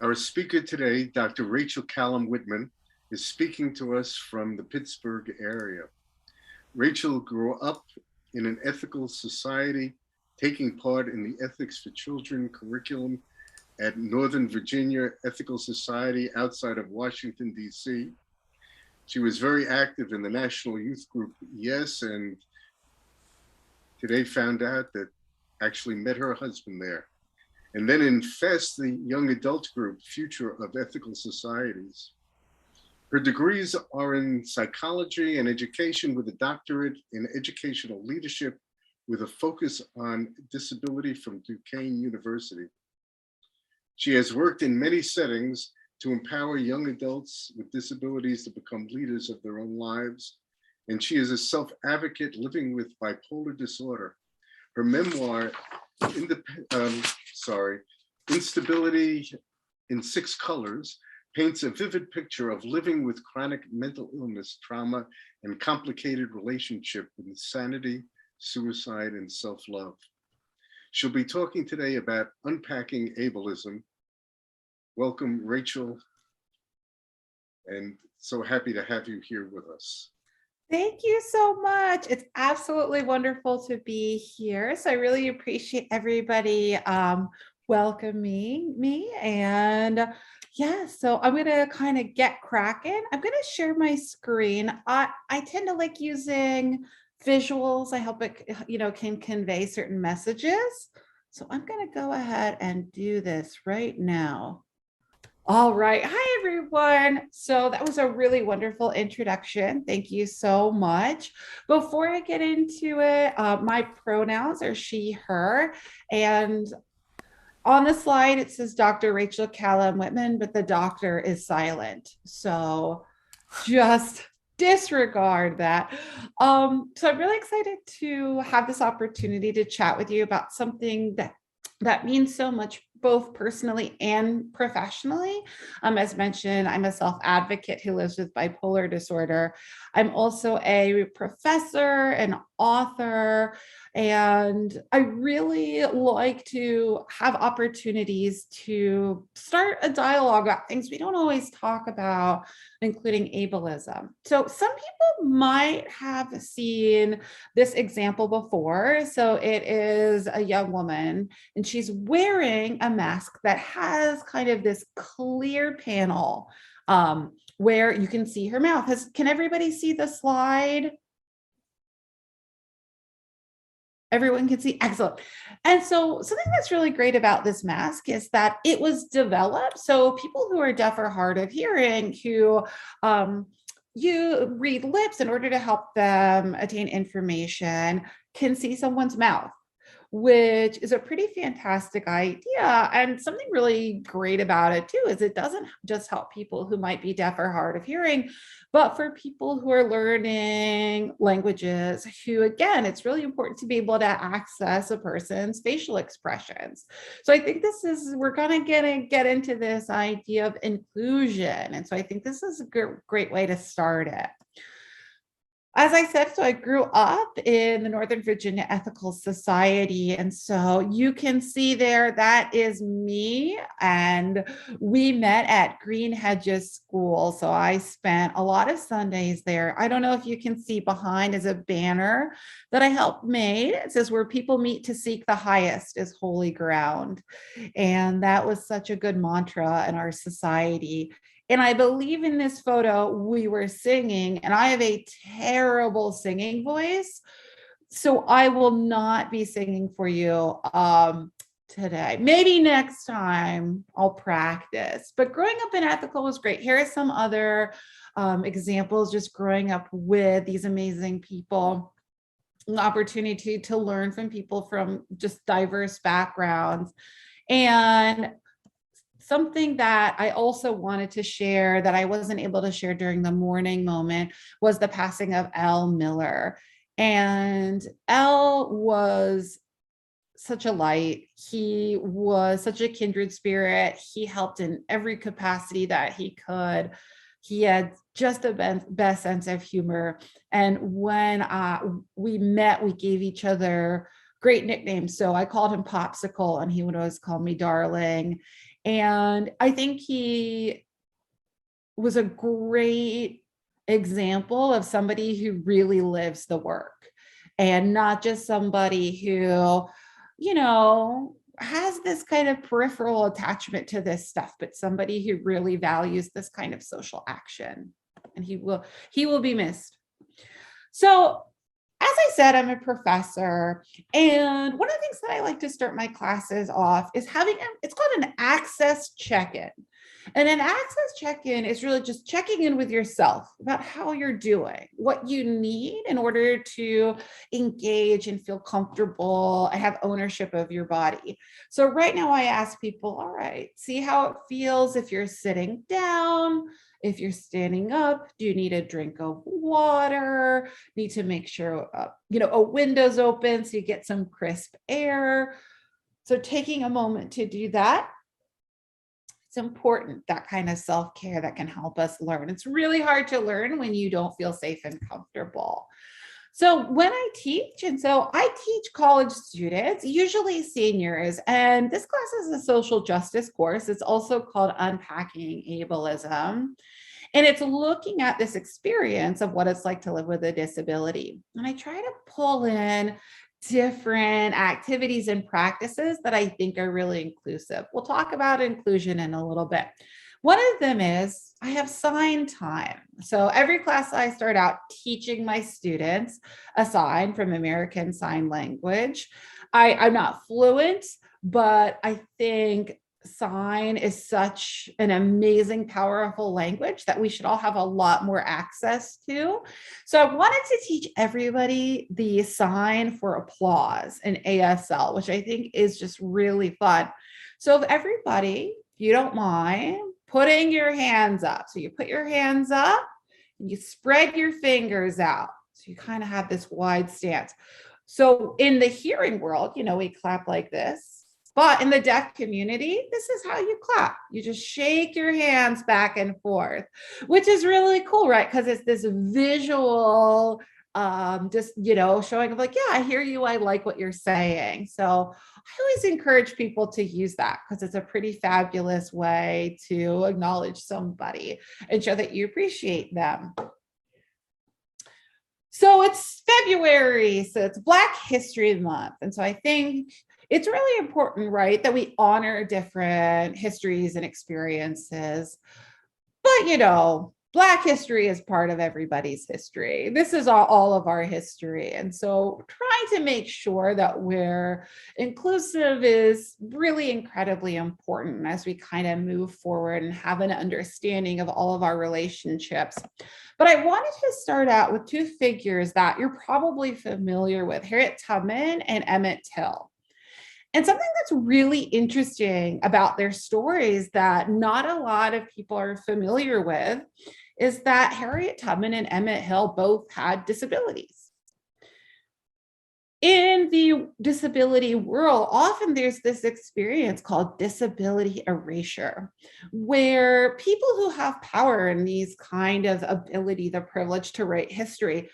Our speaker today, Dr. Rachel Kallem Whitman, is speaking to us from the Pittsburgh area. Rachel grew up in an ethical society, taking part in the Ethics for Children curriculum at Northern Virginia Ethical Society outside of Washington, D.C. She was very active in the national youth group, Yes, and today found out that actually met her husband there. And then in FEST, the young adult group, Future of Ethical Societies. Her degrees are in psychology and education with a doctorate in educational leadership with a focus on disability from Duquesne University. She has worked in many settings to empower young adults with disabilities to become leaders of their own lives. And she is a self-advocate living with bipolar disorder. Her memoir, Instability in Six Colors, paints a vivid picture of living with chronic mental illness, trauma, and complicated relationship with insanity, suicide, and self-love. She'll be talking today about unpacking ableism. Welcome, Rachel, and so happy to have you here with us. Thank you so much. It's absolutely wonderful to be here. So I really appreciate everybody welcoming me. And yeah, so I'm going to kind of get cracking. I'm going to share my screen. I tend to like using visuals. I hope it, can convey certain messages. So I'm going to go ahead and do this right now. All right. Hi, everyone. So that was a really wonderful introduction. Thank you so much. Before I get into it, my pronouns are she, her, and on the slide, it says Dr. Rachel Kallem Whitman, but the doctor is silent. So just disregard that. So I'm really excited to have this opportunity to chat with you about something that means so much, both personally and professionally. As mentioned, I'm a self-advocate who lives with bipolar disorder. I'm also a professor, an author, and I really like to have opportunities to start a dialogue about things we don't always talk about, including ableism. So some people might have seen this example before. So it is a young woman, and she's wearing a mask that has kind of this clear panel where you can see her mouth. Can everybody see the slide? Everyone can see, excellent. And so something that's really great about this mask is that it was developed. So people who are deaf or hard of hearing, who you read lips in order to help them attain information, can see someone's mouth, which is a pretty fantastic idea. And something really great about it too is it doesn't just help people who might be deaf or hard of hearing, but for people who are learning languages, who, again, it's really important to be able to access a person's facial expressions. So I think we're gonna get into this idea of inclusion. And so I think this is a great way to start it. As I said, so I grew up in the Northern Virginia Ethical Society. And so you can see there, that is me. And we met at Green Hedges School. So I spent a lot of Sundays there. I don't know if you can see behind is a banner that I helped make. It says, where people meet to seek the highest is holy ground. And that was such a good mantra in our society. And I believe in this photo, we were singing, and I have a terrible singing voice, so I will not be singing for you today. Maybe next time I'll practice. But growing up in ethical was great. Here are some other examples, just growing up with these amazing people, an opportunity to learn from people from just diverse backgrounds. And something that I also wanted to share that I wasn't able to share during the morning moment was the passing of L. Miller. And L was such a light. He was such a kindred spirit. He helped in every capacity that he could. He had just a best sense of humor. And when we met, we gave each other great nicknames. So I called him Popsicle, and he would always call me Darling. And I think he was a great example of somebody who really lives the work and not just somebody who, has this kind of peripheral attachment to this stuff, but somebody who really values this kind of social action. And he will be missed. So, as I said, I'm a professor, and one of the things that I like to start my classes off is it's called an access check-in. And an access check-in is really just checking in with yourself about how you're doing, what you need in order to engage and feel comfortable and have ownership of your body. So right now I ask people, all right, see how it feels if you're sitting down, if you're standing up, do you need a drink of water? Need to make sure, a window's open so you get some crisp air. So taking a moment to do that, it's important, that kind of self-care that can help us learn. It's really hard to learn when you don't feel safe and comfortable. So when I teach, and so I teach college students, usually seniors, and this class is a social justice course. It's also called Unpacking Ableism. And it's looking at this experience of what it's like to live with a disability. And I try to pull in different activities and practices that I think are really inclusive. We'll talk about inclusion in a little bit. One of them is I have sign time. So every class I start out teaching my students a sign from American Sign Language. I'm not fluent, but I think sign is such an amazing, powerful language that we should all have a lot more access to. So I wanted to teach everybody the sign for applause in ASL, which I think is just really fun. So if everybody, if you don't mind, putting your hands up. So you put your hands up and you spread your fingers out. So you kind of have this wide stance. So in the hearing world, we clap like this. But in the deaf community, this is how you clap. You just shake your hands back and forth, which is really cool, right? Because it's this visual, showing of like, yeah, I hear you. I like what you're saying. So I always encourage people to use that because it's a pretty fabulous way to acknowledge somebody and show that you appreciate them. So it's February, so it's Black History Month. And so I think it's really important, right, that we honor different histories and experiences. But, Black history is part of everybody's history. This is all of our history. And so trying to make sure that we're inclusive is really incredibly important as we kind of move forward and have an understanding of all of our relationships. But I wanted to start out with two figures that you're probably familiar with, Harriet Tubman and Emmett Till. And something that's really interesting about their stories that not a lot of people are familiar with is that Harriet Tubman and Emmett Till both had disabilities. In the disability world, often there's this experience called disability erasure, where people who have power and these kind of ability, the privilege to write history,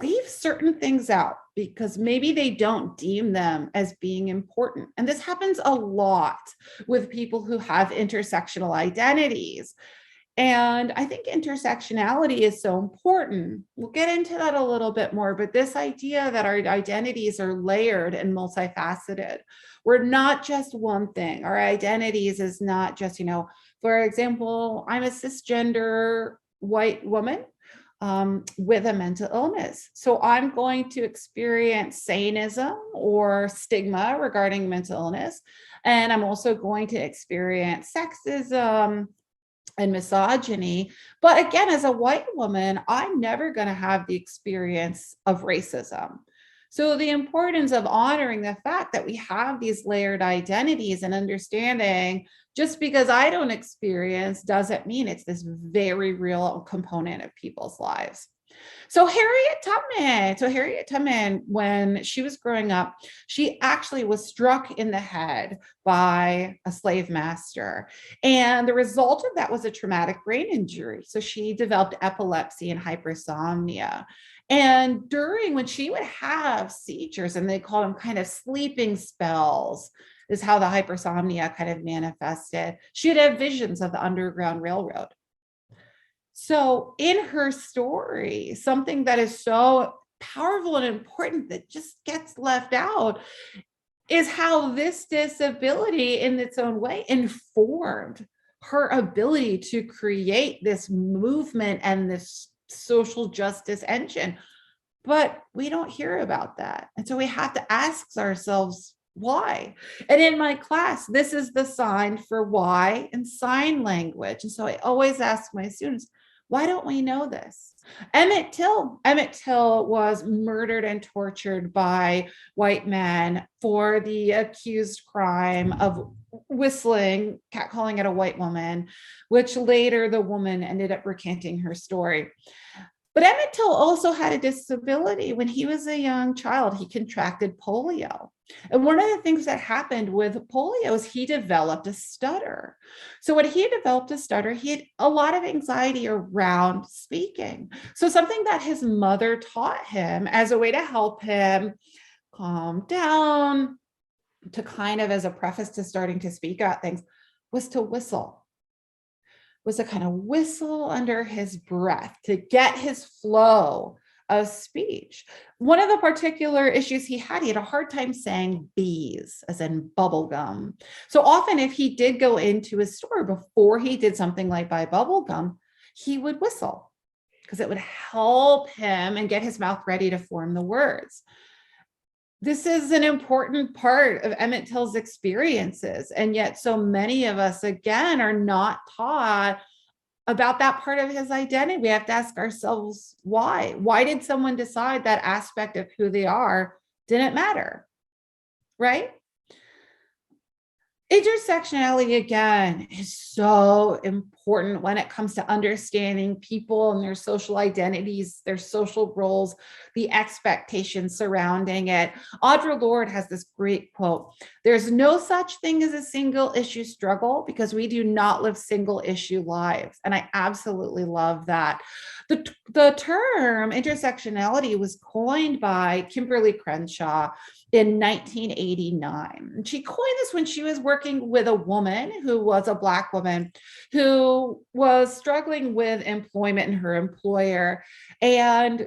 leave certain things out because maybe they don't deem them as being important. And this happens a lot with people who have intersectional identities. And I think intersectionality is so important. We'll get into that a little bit more, but this idea that our identities are layered and multifaceted. We're not just one thing. Our identities is not just, for example, I'm a cisgender white woman with a mental illness. So I'm going to experience saneism or stigma regarding mental illness. And I'm also going to experience sexism and misogyny. But again, as a white woman, I'm never going to have the experience of racism. So the importance of honoring the fact that we have these layered identities and understanding just because I don't experience doesn't mean it's this very real component of people's lives. So Harriet Tubman, when she was growing up, she actually was struck in the head by a slave master. And the result of that was a traumatic brain injury. So she developed epilepsy and hypersomnia. And when she would have seizures, and they call them kind of sleeping spells, is how the hypersomnia kind of manifested. She'd have visions of the Underground Railroad. So in her story, something that is so powerful and important that just gets left out is how this disability in its own way informed her ability to create this movement and this social justice engine. But we don't hear about that. And so we have to ask ourselves, why? And in my class, this is the sign for why in sign language. And so I always ask my students, why don't we know this? Emmett Till was murdered and tortured by white men for the accused crime of whistling, catcalling at a white woman, which later the woman ended up recanting her story. But Emmett Till also had a disability. When he was a young child, he contracted polio. And one of the things that happened with polio is he developed a stutter. So when he developed a stutter, he had a lot of anxiety around speaking. So something that his mother taught him as a way to help him calm down, to kind of as a preface to starting to speak out things, was to whistle. Was to kind of whistle under his breath to get his flow of speech. One of the particular issues he had a hard time saying bees, as in bubble gum. So often if he did go into a store before he did something like buy bubble gum, he would whistle because it would help him and get his mouth ready to form the words. This is an important part of Emmett Till's experiences. And yet so many of us, again, are not taught about that part of his identity. We have to ask ourselves, why? Why did someone decide that aspect of who they are didn't matter, right? Intersectionality, again, is so important when it comes to understanding people and their social identities, their social roles, the expectations surrounding it. Audre Lorde has this great quote: "There's no such thing as a single issue struggle because we do not live single issue lives." And I absolutely love that. The term intersectionality was coined by Kimberly Crenshaw in 1989. She coined this when she was working with a woman who was a Black woman who was struggling with employment in her employer. And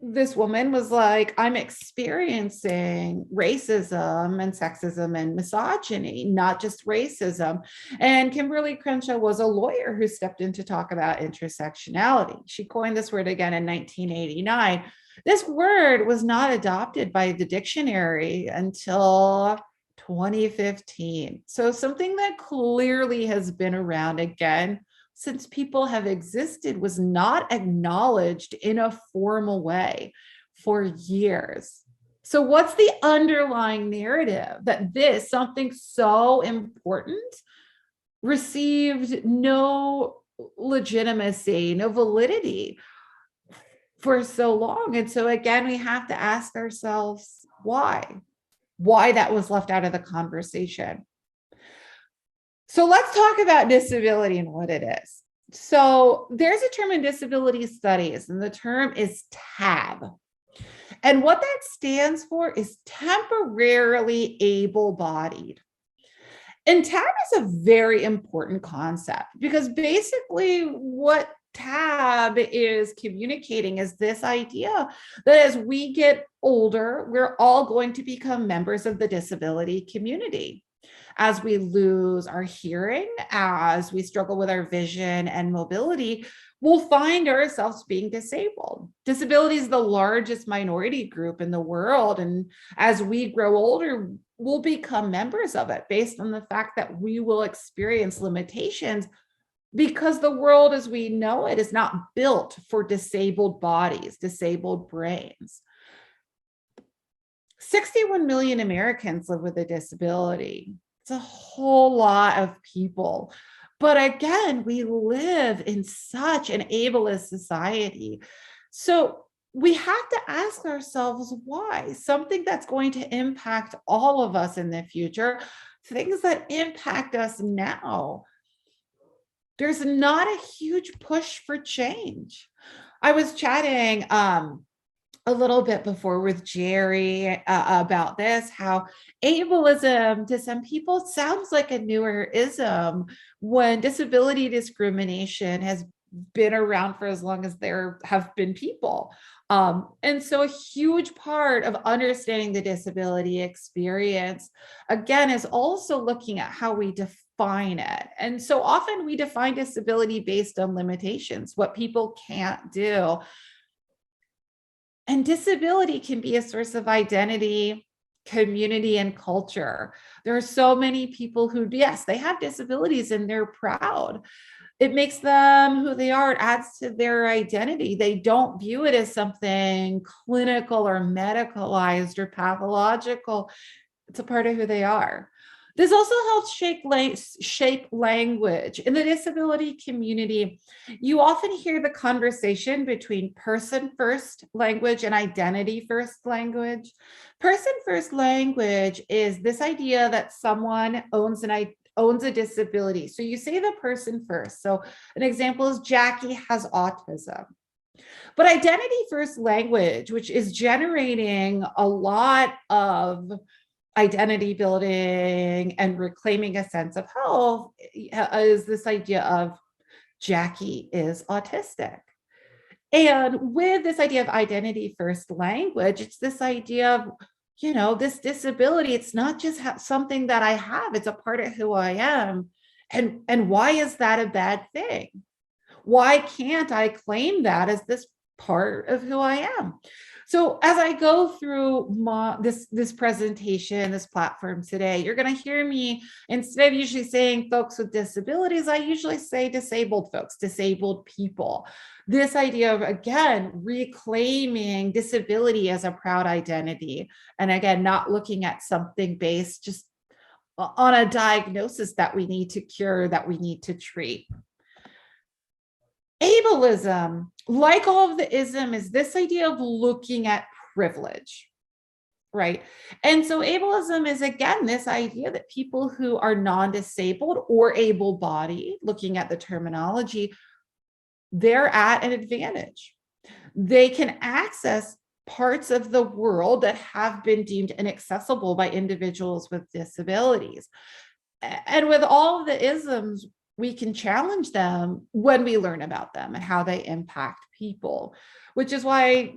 this woman was like, I'm experiencing racism and sexism and misogyny, not just racism. And Kimberly Crenshaw was a lawyer who stepped in to talk about intersectionality. She coined this word again in 1989. This word was not adopted by the dictionary until 2015. So something that clearly has been around again since people have existed was not acknowledged in a formal way for years. So what's the underlying narrative that this, something so important, received no legitimacy, no validity for so long? And so again, we have to ask ourselves why that was left out of the conversation. So let's talk about disability and what it is. So there's a term in disability studies, and the term is TAB. And what that stands for is temporarily able-bodied. And TAB is a very important concept because basically what TAB is communicating is this idea that as we get older, we're all going to become members of the disability community. As we lose our hearing, as we struggle with our vision and mobility, we'll find ourselves being disabled. Disability is the largest minority group in the world. And as we grow older, we'll become members of it based on the fact that we will experience limitations because the world as we know it is not built for disabled bodies, disabled brains. 61 million Americans live with a disability. It's a whole lot of people. But again, we live in such an ableist society. So we have to ask ourselves why. Something that's going to impact all of us in the future, things that impact us now. There's not a huge push for change. I was chatting a little bit before with Jerry about this, how ableism to some people sounds like a newer ism when disability discrimination has been around for as long as there have been people. And so a huge part of understanding the disability experience, again, is also looking at how we define it. And so often we define disability based on limitations, what people can't do. And disability can be a source of identity, community, and culture. There are so many people who, yes, they have disabilities and they're proud. It makes them who they are. It adds to their identity. They don't view it as something clinical or medicalized or pathological. It's a part of who they are. This also helps shape language. In the disability community, you often hear the conversation between person first language and identity first language. Person first language is this idea that someone owns a disability. So you say the person first. So an example is Jackie has autism. But identity first language, which is generating a lot of identity building and reclaiming a sense of health, is this idea of Jackie is autistic. And with this idea of identity first language, it's this idea of, this disability, it's not just something that I have, it's a part of who I am. And why is that a bad thing? Why can't I claim that as this part of who I am? So as I go through this presentation, this platform today, you're going to hear me, instead of usually saying folks with disabilities, I usually say disabled folks, disabled people. This idea of, again, reclaiming disability as a proud identity. And again, not looking at something based just on a diagnosis that we need to cure, that we need to treat. Ableism, like all of the ism, is this idea of looking at privilege, right? And so ableism is, again, this idea that people who are non-disabled or able-bodied, looking at the terminology, they're at an advantage. They can access parts of the world that have been deemed inaccessible by individuals with disabilities. And with all of the isms, we can challenge them when we learn about them and how they impact people, which is why,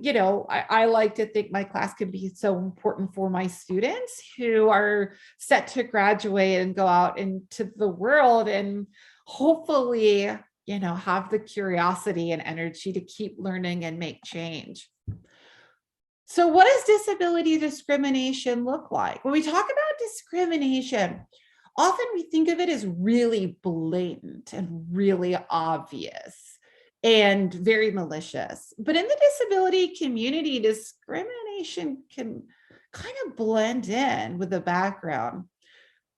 I like to think my class can be so important for my students who are set to graduate and go out into the world and hopefully, have the curiosity and energy to keep learning and make change. So what does disability discrimination look like? When we talk about discrimination, often we think of it as really blatant and really obvious and very malicious. But in the disability community, discrimination can kind of blend in with the background.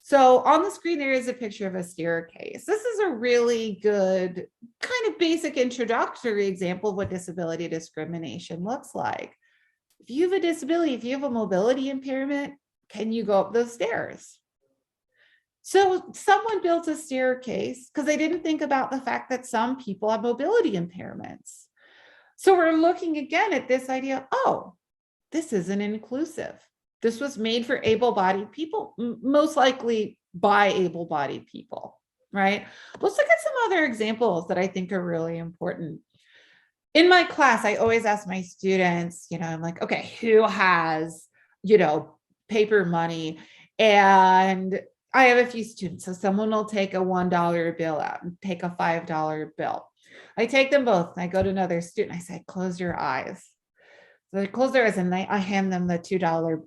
So on the screen, there is a picture of a staircase. This is a really good kind of basic introductory example of what disability discrimination looks like. If you have a disability, if you have a mobility impairment, can you go up those stairs? So someone built a staircase because they didn't think about the fact that some people have mobility impairments. So we're looking again at this idea, this isn't inclusive. This was made for able-bodied people, most likely by able-bodied people, right? Let's look at some other examples that I think are really important. In my class, I always ask my students, I'm like, okay, who has, paper money? And I have a few students. So someone will take a $1 bill out and take a $5 bill. I take them both and I go to another student. I say, close your eyes. So they close their eyes and I hand them the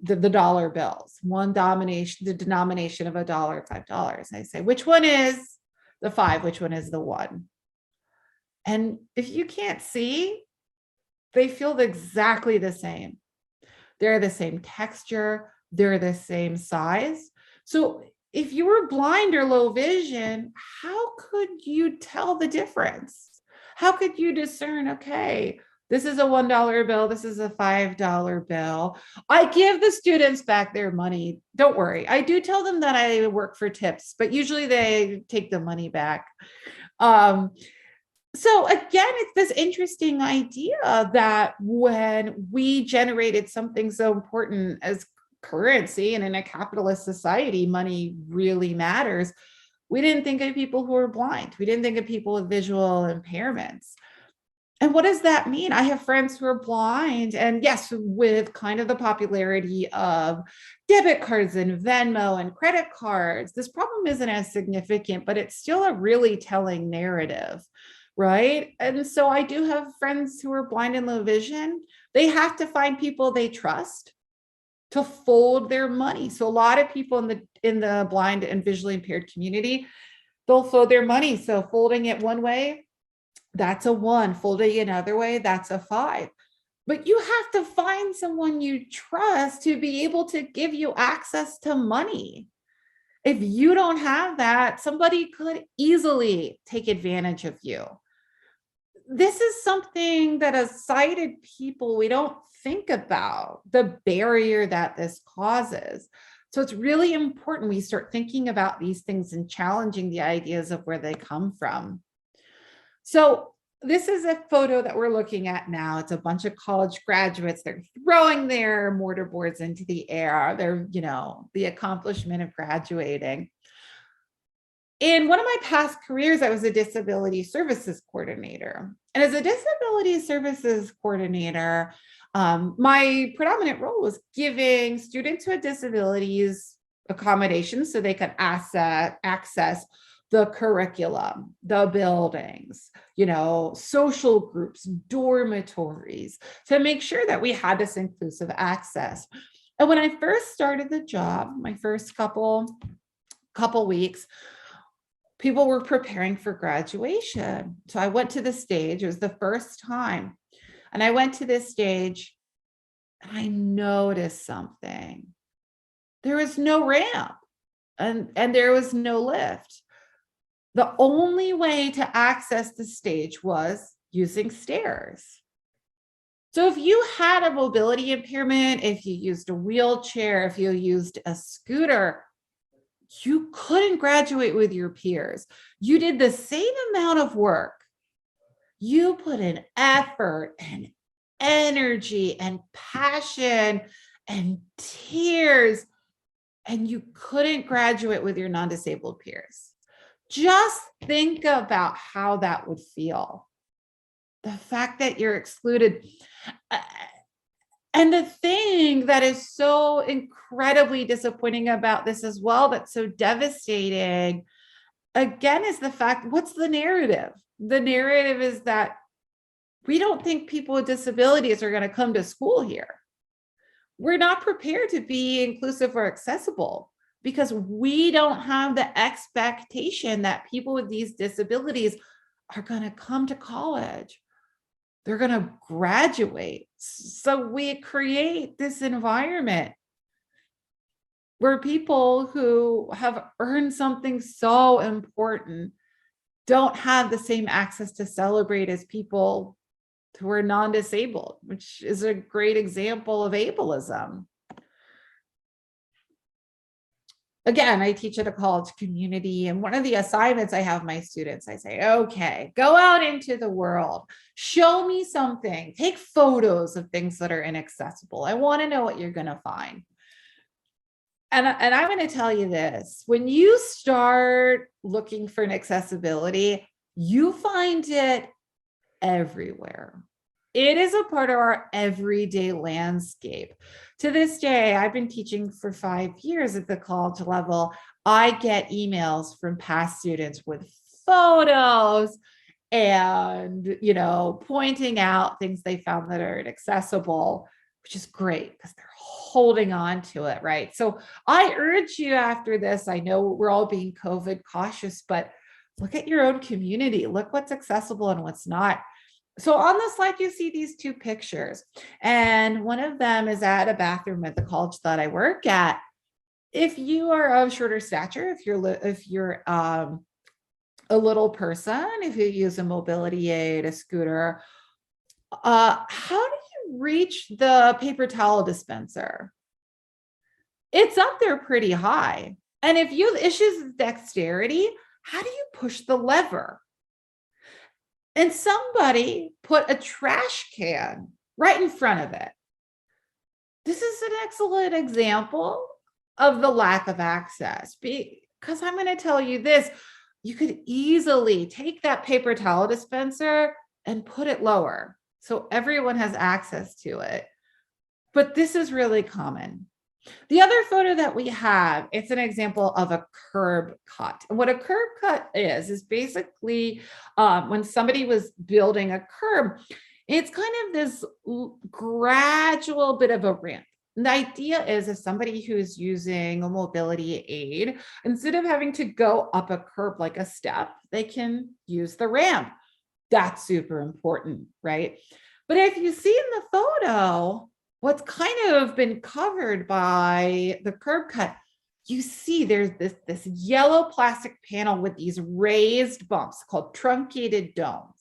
the dollar bills, the denomination of $1, $5. I say, which one is the 5? Which one is the 1? And if you can't see, they feel exactly the same. They're the same texture. They're the same size. So if you were blind or low vision, how could you tell the difference? How could you discern, okay, this is a $1 bill, this is a $5 bill. I give the students back their money. Don't worry. I do tell them that I work for tips, but usually they take the money back. So again, it's this interesting idea that when we generated something so important as currency, and in a capitalist society, money really matters, we didn't think of people who are blind. We didn't think of people with visual impairments. And what does that mean? I have friends who are blind, and yes, with kind of the popularity of debit cards and Venmo and credit cards, this problem isn't as significant, but it's still a really telling narrative, right? And so I do have friends who are blind and low vision. They have to find people they trust to fold their money. So a lot of people in the blind and visually impaired community, they'll fold their money. So folding it one way, that's a 1. Folding it another way, that's a 5. But you have to find someone you trust to be able to give you access to money. If you don't have that, somebody could easily take advantage of you. This is something that as sighted people, we don't think about, the barrier that this causes. So it's really important we start thinking about these things and challenging the ideas of where they come from. So this is a photo that we're looking at now. It's a bunch of college graduates. They're throwing their mortar boards into the air. They're, the accomplishment of graduating. In one of my past careers, I was a disability services coordinator. And as a disability services coordinator, my predominant role was giving students with disabilities accommodations so they could access the curriculum, the buildings, social groups, dormitories, to make sure that we had this inclusive access. And when I first started the job, my first couple weeks, people were preparing for graduation. So I went to the stage. It was the first time. And I went to this stage and I noticed something. There was no ramp and there was no lift. The only way to access the stage was using stairs. So if you had a mobility impairment, if you used a wheelchair, if you used a scooter, you couldn't graduate with your peers. You did the same amount of work. You put in effort and energy and passion and tears, and you couldn't graduate with your non-disabled peers. Just think about how that would feel. The fact that you're excluded. And the thing that is so incredibly disappointing about this as well, that's so devastating, again, is the fact, what's the narrative? The narrative is that we don't think people with disabilities are going to come to school here. We're not prepared to be inclusive or accessible because we don't have the expectation that people with these disabilities are going to come to college. They're going to graduate. So we create this environment where people who have earned something so important don't have the same access to celebrate as people who are non-disabled, which is a great example of ableism. Again, I teach at a college community, and one of the assignments I have my students, I say, okay, go out into the world, show me something, take photos of things that are inaccessible. I want to know what you're going to find. And I'm going to tell you this, when you start looking for inaccessibility, you find it everywhere. It is a part of our everyday landscape. To this day, I've been teaching for 5 years at the college level. I get emails from past students with photos and, pointing out things they found that are inaccessible, which is great because they're holding on to it, right? So I urge you after this, I know we're all being COVID cautious, but look at your own community. Look what's accessible and what's not. So on the slide, you see these 2 pictures, and one of them is at a bathroom at the college that I work at. If you are of shorter stature, if you're a little person, if you use a mobility aid, a scooter, how do you reach the paper towel dispenser? It's up there pretty high. And if you have issues with dexterity, how do you push the lever? and somebody put a trash can right in front of it. This is an excellent example of the lack of access, because I'm going to tell you this, you could easily take that paper towel dispenser and put it lower so everyone has access to it. But this is really common. The other photo that we have, it's an example of a curb cut. And what a curb cut is basically when somebody was building a curb, it's kind of this gradual bit of a ramp. And the idea is if somebody who's using a mobility aid, instead of having to go up a curb like a step, they can use the ramp. That's super important, right? But if you see in the photo, what's kind of been covered by the curb cut, you see there's this yellow plastic panel with these raised bumps called truncated domes.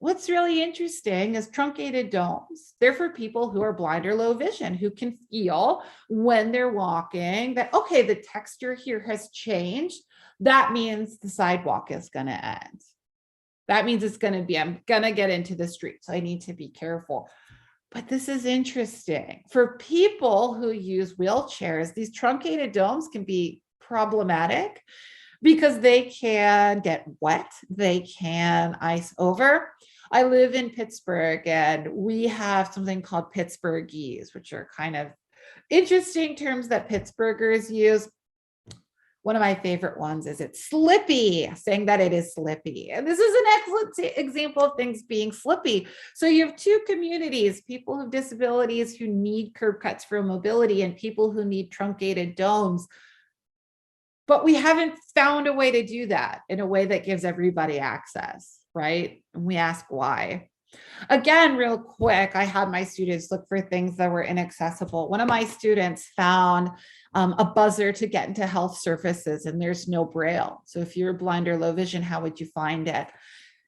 What's really interesting is truncated domes. They're for people who are blind or low vision, who can feel when they're walking that, okay, the texture here has changed. That means the sidewalk is going to end. That means it's going to be, I'm going to get into the street, so I need to be careful. But this is interesting. For people who use wheelchairs, these truncated domes can be problematic because they can get wet, they can ice over. I live in Pittsburgh and we have something called Pittsburghese, which are kind of interesting terms that Pittsburghers use. One of my favorite ones is it's slippy, saying that it is slippy. And this is an excellent example of things being slippy. So you have two communities, people with disabilities who need curb cuts for mobility and people who need truncated domes. But we haven't found a way to do that in a way that gives everybody access, right? And we ask why. Again, real quick, I had my students look for things that were inaccessible. One of my students found a buzzer to get into health services, and there's no braille. So if you're blind or low vision, how would you find it?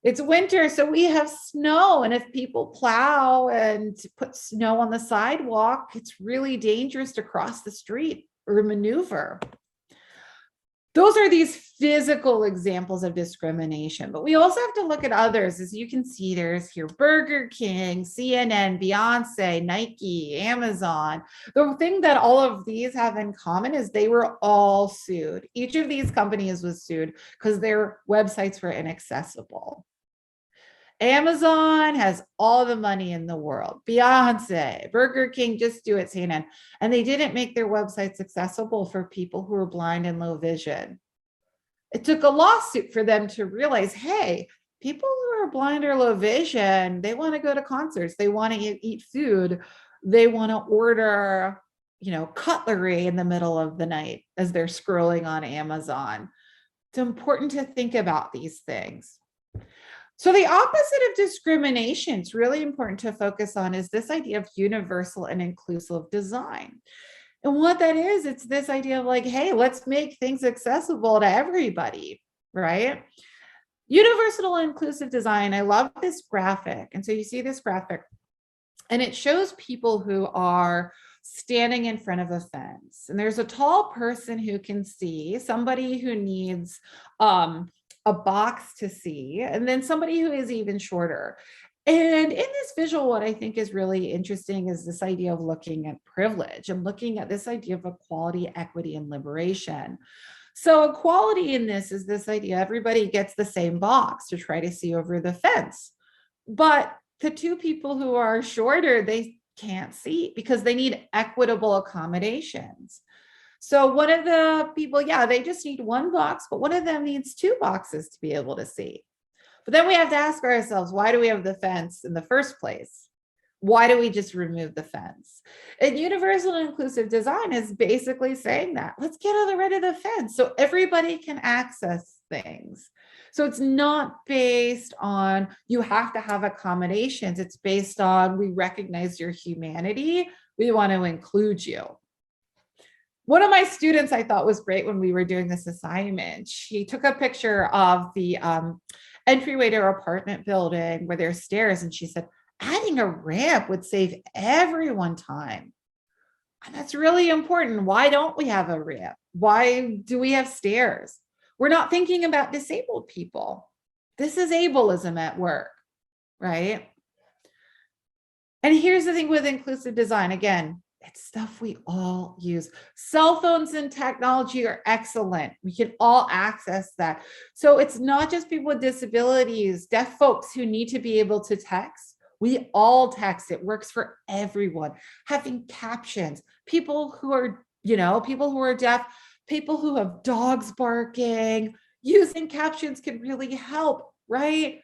It's winter, so we have snow. And if people plow and put snow on the sidewalk, it's really dangerous to cross the street or maneuver. Those are these physical examples of discrimination, but we also have to look at others. As you can see, there's here Burger King, CNN, Beyonce, Nike, Amazon. The thing that all of these have in common is they were all sued. Each of these companies was sued because their websites were inaccessible. Amazon has all the money in the world. Beyonce, Burger King, just do it, CNN. And they didn't make their websites accessible for people who are blind and low vision. It took a lawsuit for them to realize, hey, people who are blind or low vision, they want to go to concerts, they want to eat food, they want to order, cutlery in the middle of the night as they're scrolling on Amazon. It's important to think about these things. So the opposite of discrimination, it's really important to focus on, is this idea of universal and inclusive design. And what that is, it's this idea of like, hey, let's make things accessible to everybody, right? Universal and inclusive design, I love this graphic. And so you see this graphic, and it shows people who are standing in front of a fence. And there's a tall person who can see, somebody who needs a box to see, and then somebody who is even shorter. And in this visual, what I think is really interesting is this idea of looking at privilege and looking at this idea of equality, equity, and liberation. So equality in this is this idea, everybody gets the same box to try to see over the fence. But the two people who are shorter, they can't see because they need equitable accommodations. So one of the people, they just need one box, but one of them needs two boxes to be able to see. But then we have to ask ourselves, why do we have the fence in the first place? Why do we just remove the fence? And universal and inclusive design is basically saying that, let's get rid of the fence so everybody can access things. So it's not based on you have to have accommodations. It's based on we recognize your humanity. We want to include you. One of my students I thought was great when we were doing this assignment. She took a picture of the entryway to her apartment building where there's stairs, and she said, adding a ramp would save everyone time. And that's really important. Why don't we have a ramp? Why do we have stairs? We're not thinking about disabled people. This is ableism at work, right? And here's the thing with inclusive design. Again, it's stuff we all use. Cell phones and technology are excellent. We can all access that. So it's not just people with disabilities, deaf folks who need to be able to text. We all text. It works for everyone. Having captions, people who are, people who are deaf, people who have dogs barking, using captions can really help, right?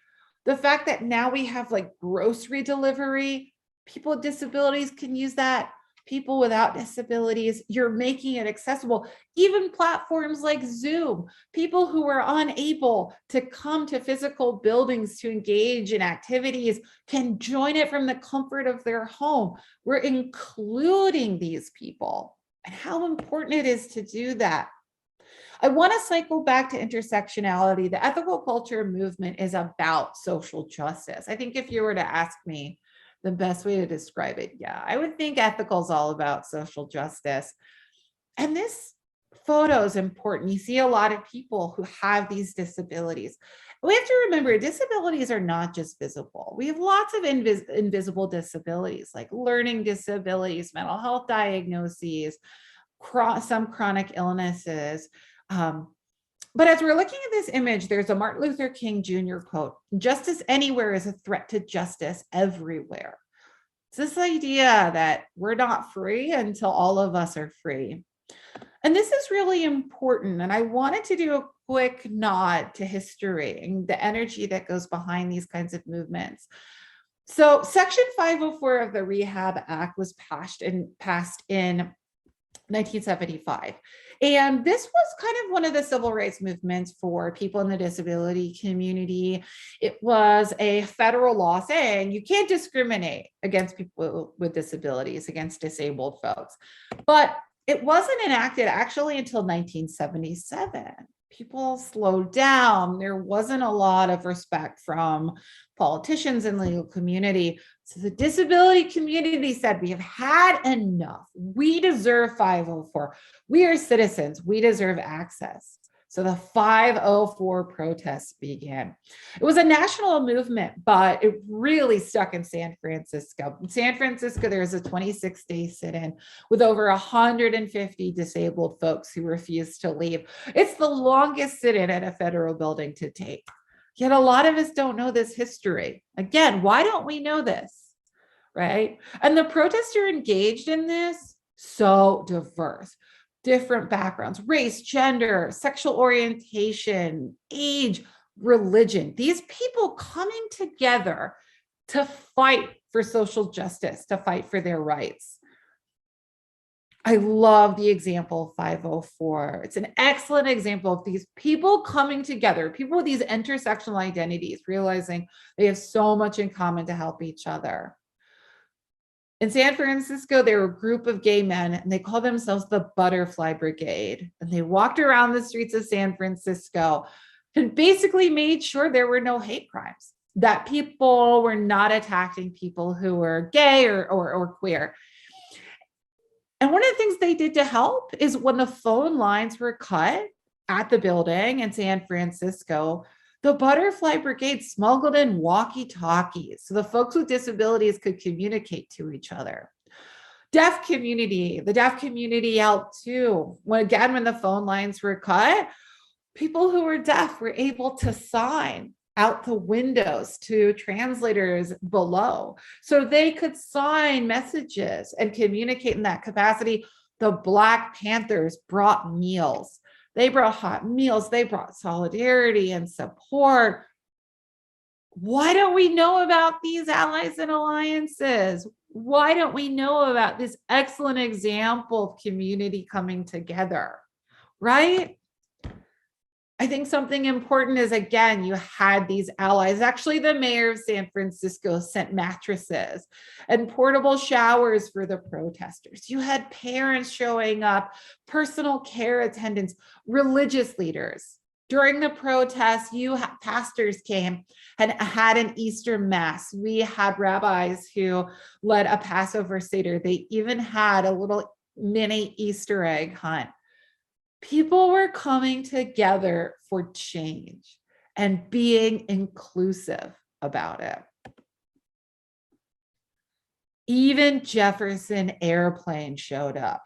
The fact that now we have like grocery delivery, people with disabilities can use that. People without disabilities, you're making it accessible. Even platforms like Zoom, people who are unable to come to physical buildings to engage in activities can join it from the comfort of their home. We're including these people, and how important it is to do that. I want to cycle back to intersectionality. The ethical culture movement is about social justice. I think if you were to ask me the best way to describe it, yeah, I would think ethical is all about social justice. And this photo is important. You see a lot of people who have these disabilities. We have to remember disabilities are not just visible. We have lots of invisible disabilities like learning disabilities, mental health diagnoses, some chronic illnesses. But as we're looking at this image, there's a Martin Luther King Jr. quote, "Justice anywhere is a threat to justice everywhere." It's this idea that we're not free until all of us are free. And this is really important. And I wanted to do a quick nod to history and the energy that goes behind these kinds of movements. So Section 504 of the Rehab Act was passed in 1975. And this was kind of one of the civil rights movements for people in the disability community. It was a federal law saying you can't discriminate against people with disabilities, against disabled folks. But it wasn't enacted actually until 1977. People slowed down. There wasn't a lot of respect from politicians and legal community. So the disability community said, we have had enough. We deserve 504. We are citizens. We deserve access. So the 504 protests began. It was a national movement, but it really stuck in San Francisco. In San Francisco, there was a 26-day sit-in with over 150 disabled folks who refused to leave. It's the longest sit-in at a federal building to take. Yet a lot of us don't know this history. Again, why don't we know this, right? And the protests who are engaged in this, so diverse. Different backgrounds, race, gender, sexual orientation, age, religion. These people coming together to fight for social justice, to fight for their rights. I love the example of 504. It's an excellent example of these people coming together, people with these intersectional identities, realizing they have so much in common to help each other. In San Francisco, they were a group of gay men, and they called themselves the Butterfly Brigade. And they walked around the streets of San Francisco and basically made sure there were no hate crimes, that people were not attacking people who were gay or queer. And one of the things they did to help is when the phone lines were cut at the building in San Francisco, the Butterfly Brigade smuggled in walkie-talkies so the folks with disabilities could communicate to each other. The deaf community helped too. When the phone lines were cut, people who were deaf were able to sign out the windows to translators below so they could sign messages and communicate in that capacity. The Black Panthers brought meals. They brought hot meals. They brought solidarity and support. Why don't we know about these allies and alliances? Why don't we know about this excellent example of community coming together, right? I think something important is, again, you had these allies. Actually, the mayor of San Francisco sent mattresses and portable showers for the protesters. You had parents showing up, personal care attendants, religious leaders. During the protests, pastors came and had an Easter mass. We had rabbis who led a Passover Seder. They even had a little mini Easter egg hunt. People were coming together for change. and being inclusive about it. Even Jefferson Airplane showed up.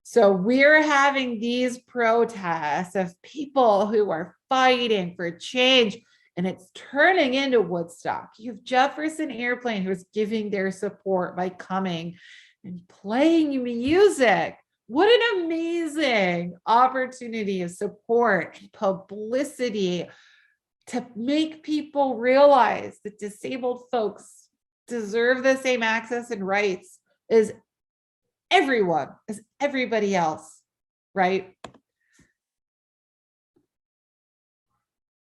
So we're having these protests of people who are fighting for change, and it's turning into Woodstock. You have Jefferson Airplane who's giving their support by coming and playing music. What an amazing opportunity of support and publicity to make people realize that disabled folks deserve the same access and rights as everyone, as everybody else, right?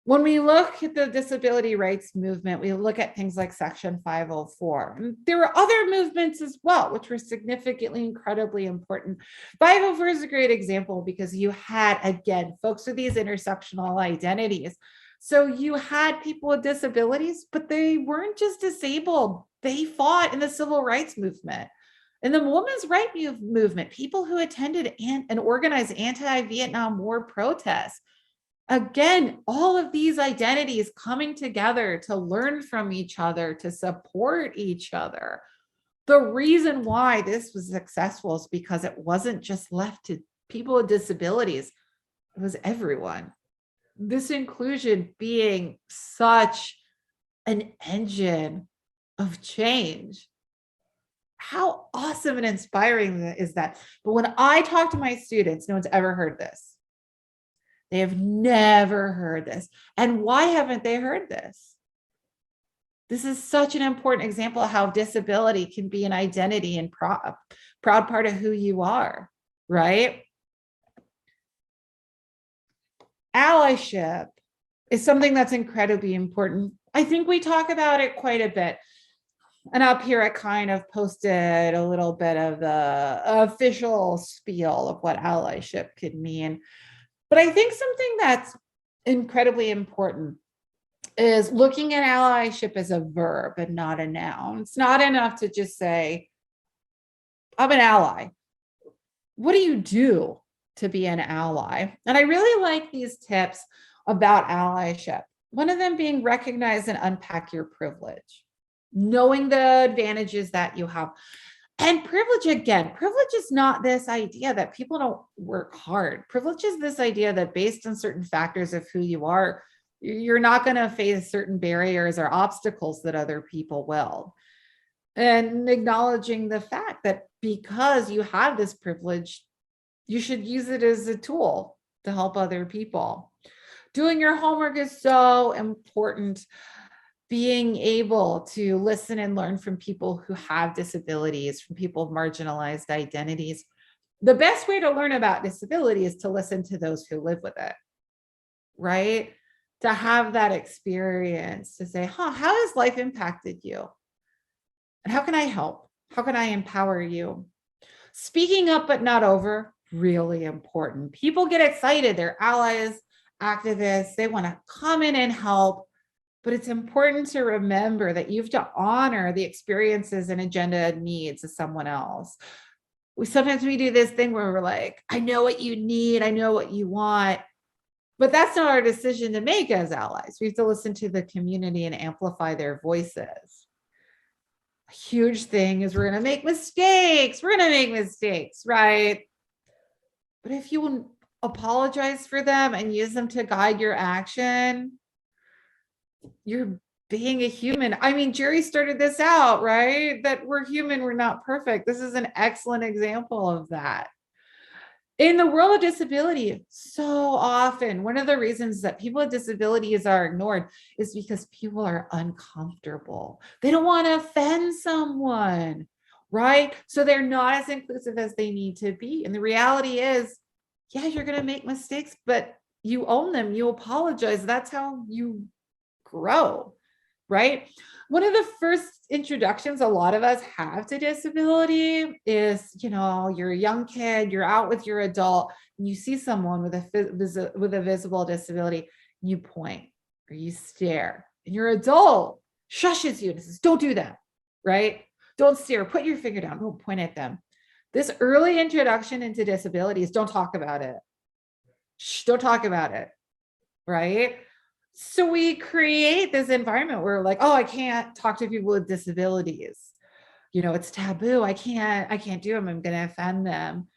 When we look at the disability rights movement, we look at things like Section 504. And there were other movements as well, which were significantly, incredibly important. 504 is a great example because you had, again, folks with these intersectional identities. So you had people with disabilities, but they weren't just disabled. They fought in the civil rights movement. In the women's rights movement, people who attended and organized anti-Vietnam War protests. Again, all of these identities coming together to learn from each other, to support each other. The reason why this was successful is because it wasn't just left to people with disabilities, it was everyone. This inclusion being such an engine of change. How awesome and inspiring is that? But when I talk to my students, no one's ever heard this. They have never heard this. And why haven't they heard this? This is such an important example of how disability can be an identity and proud part of who you are, right? Allyship is something that's incredibly important. I think we talk about it quite a bit. And up here, I kind of posted a little bit of the official spiel of what allyship could mean. But I think something that's incredibly important is looking at allyship as a verb and not a noun. It's not enough to just say, I'm an ally. What do you do to be an ally? And I really like these tips about allyship. One of them being recognize and unpack your privilege, knowing the advantages that you have. And privilege, again, privilege is not this idea that people don't work hard. Privilege is this idea that based on certain factors of who you are, you're not going to face certain barriers or obstacles that other people will. And acknowledging the fact that because you have this privilege, you should use it as a tool to help other people. Doing your homework is so important. Being able to listen and learn from people who have disabilities, from people with marginalized identities. The best way to learn about disability is to listen to those who live with it, right? To have that experience, to say, how has life impacted you? And how can I help? How can I empower you? Speaking up but not over, really important. People get excited, they're allies, activists, they want to come in and help. But it's important to remember that you have to honor the experiences and agenda and needs of someone else. Sometimes we do this thing where we're like, I know what you need, I know what you want, but that's not our decision to make as allies. We have to listen to the community and amplify their voices. A huge thing is we're going to make mistakes. We're going to make mistakes, right? But if you apologize for them and use them to guide your action, you're being a human. I mean, Jerry started this out, right? That we're human, we're not perfect. This is an excellent example of that. In the world of disability, so often, one of the reasons that people with disabilities are ignored is because people are uncomfortable. They don't want to offend someone, right? So they're not as inclusive as they need to be. And the reality is, yeah, you're going to make mistakes, but you own them, you apologize. That's how you grow, right? One of the first introductions a lot of us have to disability is, you're a young kid, you're out with your adult, and you see someone with a visible disability, and you point or you stare, and your adult shushes you and says, don't do that, right? Don't stare, put your finger down, don't point at them. This early introduction into disabilities, don't talk about it. Shh, don't talk about it, right? So we create this environment where like, oh, I can't talk to people with disabilities. You know, it's taboo. I can't do them. I'm going to offend them.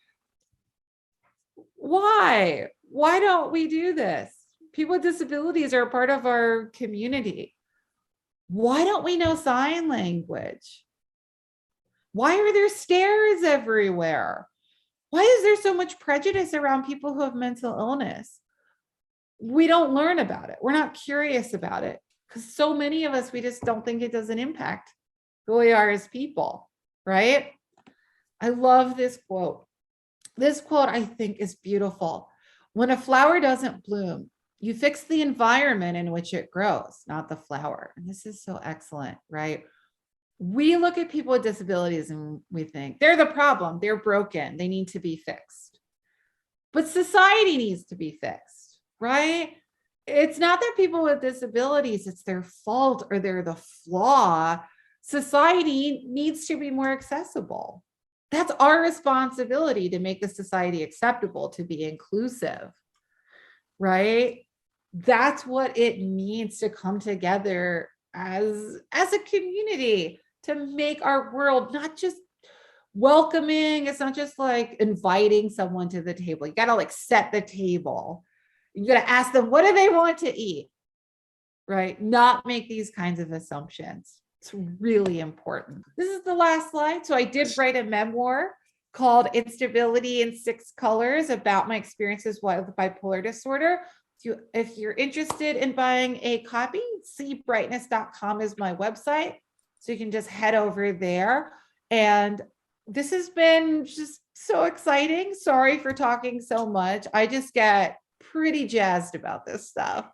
Why? Why don't we do this? People with disabilities are a part of our community. Why don't we know sign language? Why are there stairs everywhere? Why is there so much prejudice around people who have mental illness? We don't learn about it. We're not curious about it because so many of us, we just don't think it does an impact who we are as people, right? I love this quote. This quote, I think, is beautiful. When a flower doesn't bloom, you fix the environment in which it grows, not the flower. And this is so excellent, right? We look at people with disabilities and we think they're the problem, they're broken, they need to be fixed. But society needs to be fixed, right? It's not that people with disabilities, it's their fault or they're the flaw. Society needs to be more accessible. That's our responsibility to make the society acceptable, to be inclusive, right? That's what it means to come together as a community to make our world not just welcoming. It's not just like inviting someone to the table. You got to like set the table. You got to ask them, what do they want to eat? Right? Not make these kinds of assumptions. It's really important. This is the last slide. So I did write a memoir called Instability in 6 Colors about my experiences with bipolar disorder. If you're interested in buying a copy, seebrightness.com is my website. So you can just head over there. And this has been just so exciting. Sorry for talking so much. I just get pretty jazzed about this stuff.